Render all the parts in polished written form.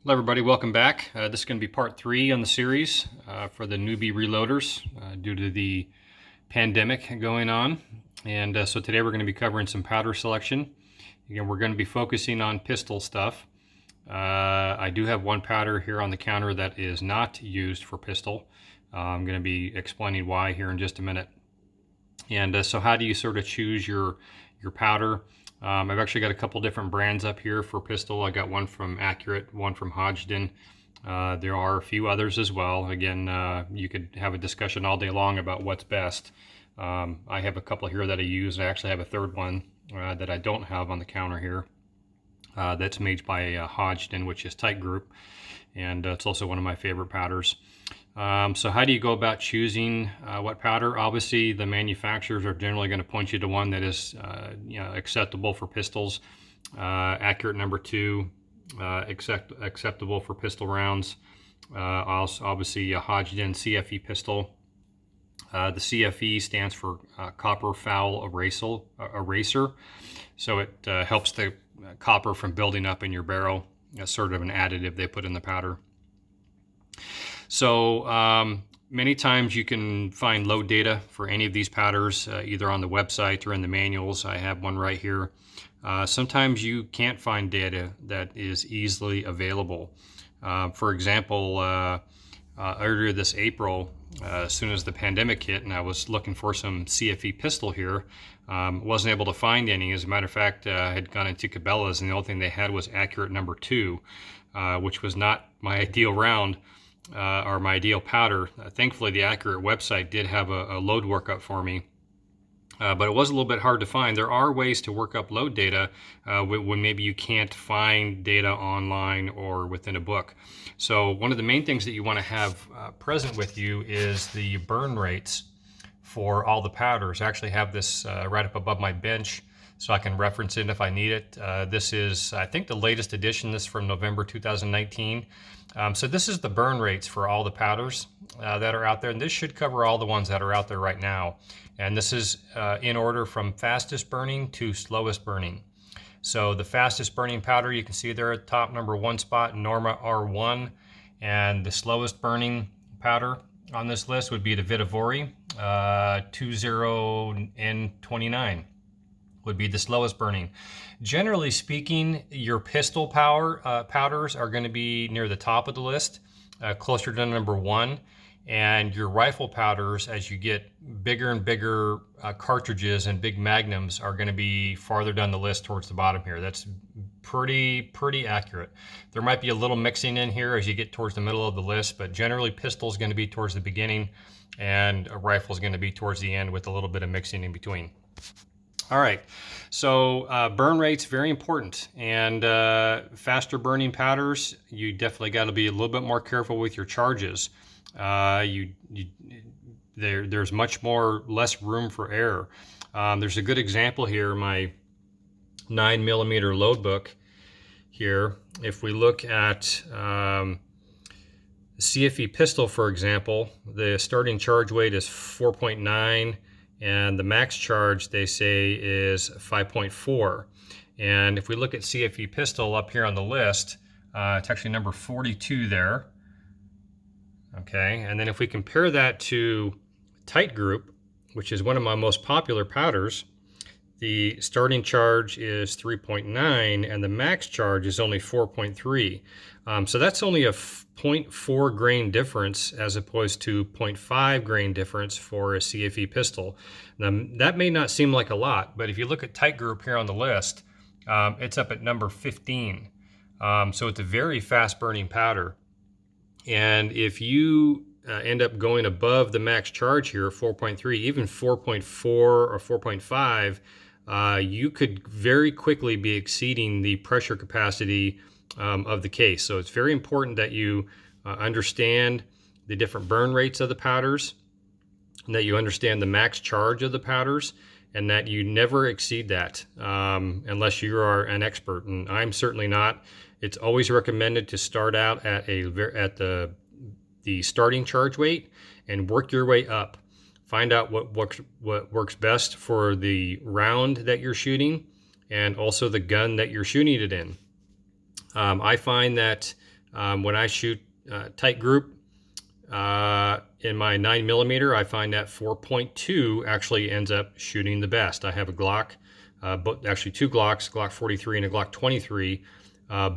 Hello everybody, welcome back. This is going to be part 3 on the series for the newbie reloaders due to the pandemic going on. And so today we're going to be covering some powder selection. Again, we're going to be focusing on pistol stuff. I do have one powder here on the counter that is not used for pistol. I'm going to be explaining why here in just a minute. And so how do you sort of choose your powder? I've actually got a couple different brands up here for pistol. I got one from Accurate, one from Hodgdon. There are a few others as well. Again, you could have a discussion all day long about what's best. I have a couple here that I use. I actually have a third one that I don't have on the counter here. That's made by Hodgdon, which is Tight Group, and it's also one of my favorite powders. So how do you go about choosing what powder? Obviously, the manufacturers are generally going to point you to one that is acceptable for pistols. Accurate number 2, acceptable for pistol rounds. Also, obviously, Hodgdon Cfe Pistol. The CFE stands for copper foul eraser. So it helps the copper from building up in your barrel. It's sort of an additive they put in the powder. So many times you can find load data for any of these powders, either on the website or in the manuals. I have one right here. Sometimes you can't find data that is easily available. For example, earlier this April, as soon as the pandemic hit and I was looking for some Cfe Pistol here, wasn't able to find any. As a matter of fact, I had gone into Cabela's and the only thing they had was Accurate number 2, which was not my ideal round. Or my ideal powder. Thankfully, the Accurate website did have a load workup for me, but it was a little bit hard to find. There are ways to work up load data when maybe you can't find data online or within a book. So one of the main things that you want to have present with you is the burn rates for all the powders. I actually have this right up above my bench so I can reference it if I need it. This is, I think, the latest edition. This is from November 2019. So this is the burn rates for all the powders that are out there, and this should cover all the ones that are out there right now. And this is in order from fastest burning to slowest burning. So the fastest burning powder, you can see there at the top, number 1 spot, Norma R1, and the slowest burning powder on this list would be the Vitavori 20N29. Would be the slowest burning. Generally speaking, your pistol powders are going to be near the top of the list, closer to number 1, and your rifle powders, as you get bigger and bigger cartridges and big magnums, are going to be farther down the list towards the bottom here. That's pretty accurate. There might be a little mixing in here as you get towards the middle of the list, but generally pistol is going to be towards the beginning and a rifle is going to be towards the end with a little bit of mixing in between. All right, so burn rate's very important, and faster burning powders, you definitely got to be a little bit more careful with your charges. There's much less room for error. There's a good example here, my 9mm load book here. If we look at Cfe Pistol, for example, the starting charge weight is 4.9. and the max charge, they say, is 5.4. And if we look at Cfe Pistol up here on the list, it's actually number 42 there. Okay, and then if we compare that to Tight Group, which is one of my most popular powders, the starting charge is 3.9 and the max charge is only 4.3. So that's only a 0.4 grain difference as opposed to 0.5 grain difference for a Cfe Pistol. Now, that may not seem like a lot, but if you look at Tight Group here on the list, it's up at number 15. So it's a very fast burning powder. And if you end up going above the max charge here, 4.3, even 4.4 or 4.5, you could very quickly be exceeding the pressure capacity of the case. So it's very important that you understand the different burn rates of the powders, and that you understand the max charge of the powders, and that you never exceed that unless you are an expert, and I'm certainly not. It's always recommended to start out at the starting charge weight and work your way up. Find out what works best for the round that you're shooting and also the gun that you're shooting it in. I find that When I shoot tight group in my 9mm, I find that 4.2 actually ends up shooting the best. I have a Glock, but actually two Glocks, Glock 43 and a Glock 23.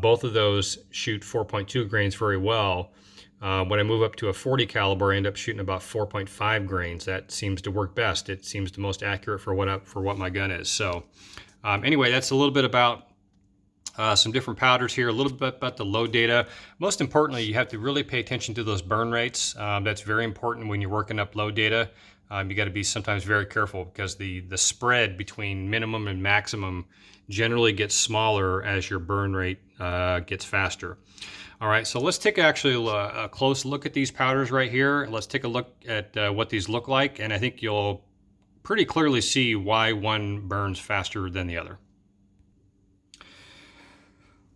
Both of those shoot 4.2 grains very well. When I move up to a 40 caliber, I end up shooting about 4.5 grains. That seems to work best. It seems the most accurate for what my gun is. So anyway, that's a little bit about some different powders here, a little bit about the load data. Most importantly, you have to really pay attention to those burn rates. That's very important when you're working up load data. You got to be sometimes very careful because the spread between minimum and maximum generally gets smaller as your burn rate gets faster. All right, so let's take actually a close look at these powders right here. Let's take a look at what these look like, and I think you'll pretty clearly see why one burns faster than the other.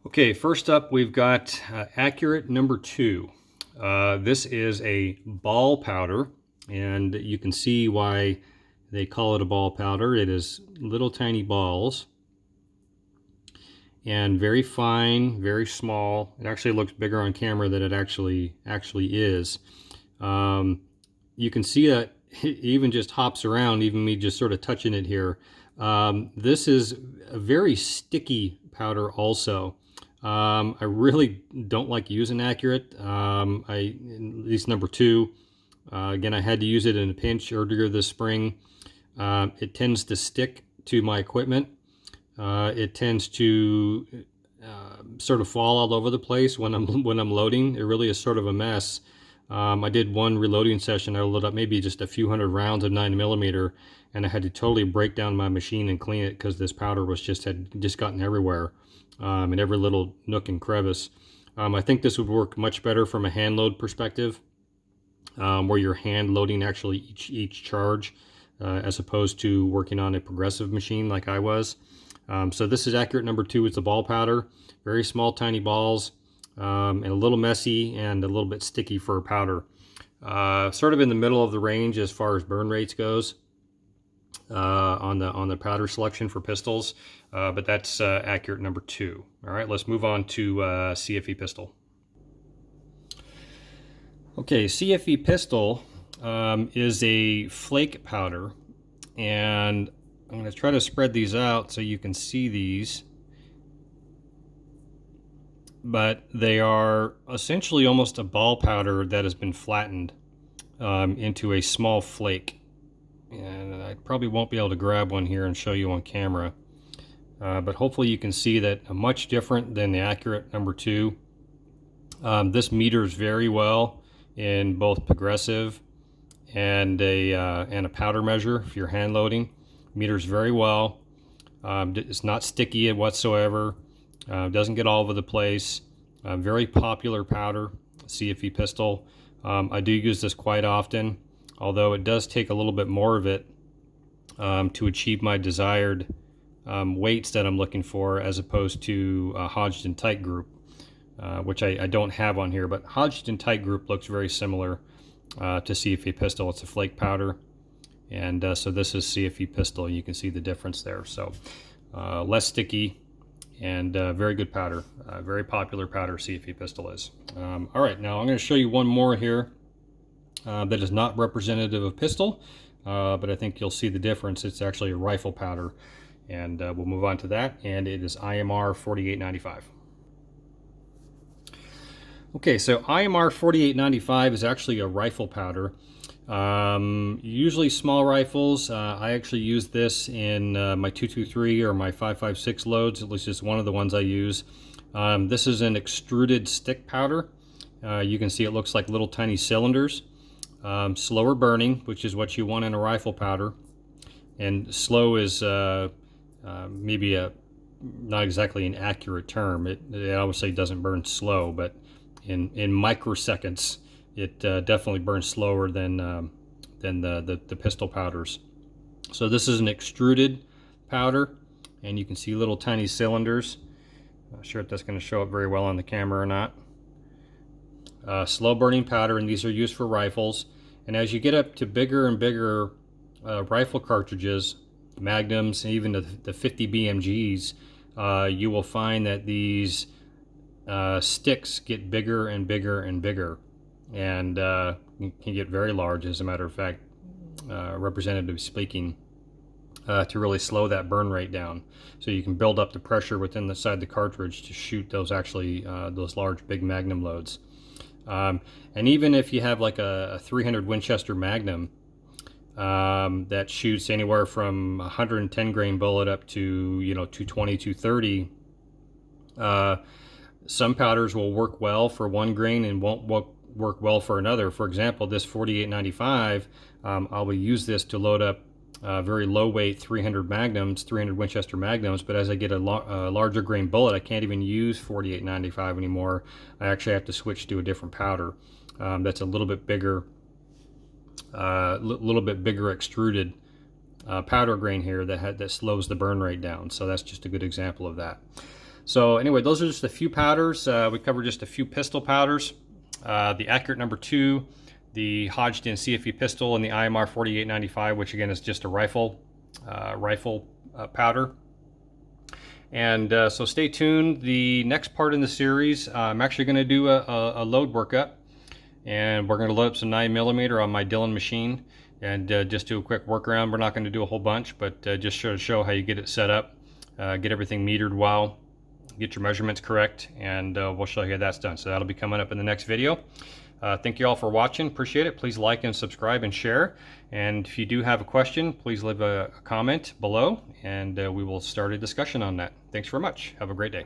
Okay, first up we've got Accurate number 2. This is a ball powder, and you can see why they call it a ball powder. It is little tiny balls, and very fine, very small. It actually looks bigger on camera than it actually is. You can see that it even just hops around, even me just sort of touching it here. This is a very sticky powder also. I really don't like using Accurate. At least number 2. Again, I had to use it in a pinch earlier this spring. It tends to stick to my equipment. It tends to sort of fall all over the place when I'm loading. It really is sort of a mess. I did one reloading session. I loaded up maybe just a few hundred rounds of 9mm, and I had to totally break down my machine and clean it because this powder had just gotten everywhere, in every little nook and crevice. I think this would work much better from a hand load perspective, where you're hand loading actually each charge, as opposed to working on a progressive machine like I was. So this is Accurate number 2. It's a ball powder, very small, tiny balls, and a little messy and a little bit sticky for a powder. Sort of in the middle of the range as far as burn rates goes on the powder selection for pistols, but that's Accurate number 2. All right, let's move on to Cfe Pistol. Okay, Cfe Pistol is a flake powder, and I'm going to try to spread these out so you can see these, but they are essentially almost a ball powder that has been flattened into a small flake. And I probably won't be able to grab one here and show you on camera, but hopefully you can see that much different than the Accurate number 2. This meters very well in both progressive and a powder measure if you're hand loading. Meters very well. It's not sticky whatsoever. Doesn't get all over the place. Very popular powder, Cfe Pistol. I do use this quite often, although it does take a little bit more of it to achieve my desired weights that I'm looking for, as opposed to Hodgdon Tight Group, which I don't have on here. But Hodgdon Tight Group looks very similar to Cfe Pistol. It's a flake powder. And so this is Cfe Pistol. You can see the difference there. So less sticky and very good powder. Very popular powder, Cfe Pistol is. All right, now I'm going to show you one more here that is not representative of pistol, but I think you'll see the difference. It's actually a rifle powder, and we'll move on to that. And it is IMR 4895. Okay, so IMR 4895 is actually a rifle powder. Usually small rifles. I actually use this in my 223 or my 5.56 loads, at least it's one of the ones I use. This is an extruded stick powder. You can see it looks like little tiny cylinders. Slower burning, which is what you want in a rifle powder. And slow is maybe not exactly an accurate term. It obviously doesn't burn slow, but in microseconds, it definitely burns slower than the pistol powders. So this is an extruded powder, and you can see little tiny cylinders. Not sure if that's going to show up very well on the camera or not. Slow burning powder, and these are used for rifles. And as you get up to bigger and bigger rifle cartridges, magnums, and even the 50 BMGs, you will find that these sticks get bigger and bigger and bigger, and can get very large, as a matter of fact, representatively speaking, to really slow that burn rate down. So you can build up the pressure within the side of the cartridge to shoot those those large big magnum loads. And even if you have like a 300 Winchester Magnum that shoots anywhere from 110 grain bullet up to 220, 230, some powders will work well for one grain and won't work well for another. For example, this 4895, I will use this to load up very low weight 300 Winchester Magnums, but as I get a larger grain bullet, I can't even use 4895 anymore. I actually have to switch to a different powder that's a little bit bigger, extruded powder grain here that slows the burn rate down. So that's just a good example of that. So anyway, those are just a few powders. We covered just a few pistol powders. The Accurate number 2, the Hodgdon Cfe Pistol, and the IMR 4895, which again is just a rifle powder. And so stay tuned. The next part in the series, I'm actually going to do a load workup, and we're going to load up some 9mm on my Dillon machine and just do a quick workaround. We're not going to do a whole bunch, but just to show how you get it set up, get everything metered well, get your measurements correct, and we'll show you how that's done. So that'll be coming up in the next video. Thank you all for watching. Appreciate it. Please like and subscribe and share. And if you do have a question, please leave a comment below, and we will start a discussion on that. Thanks very much. Have a great day.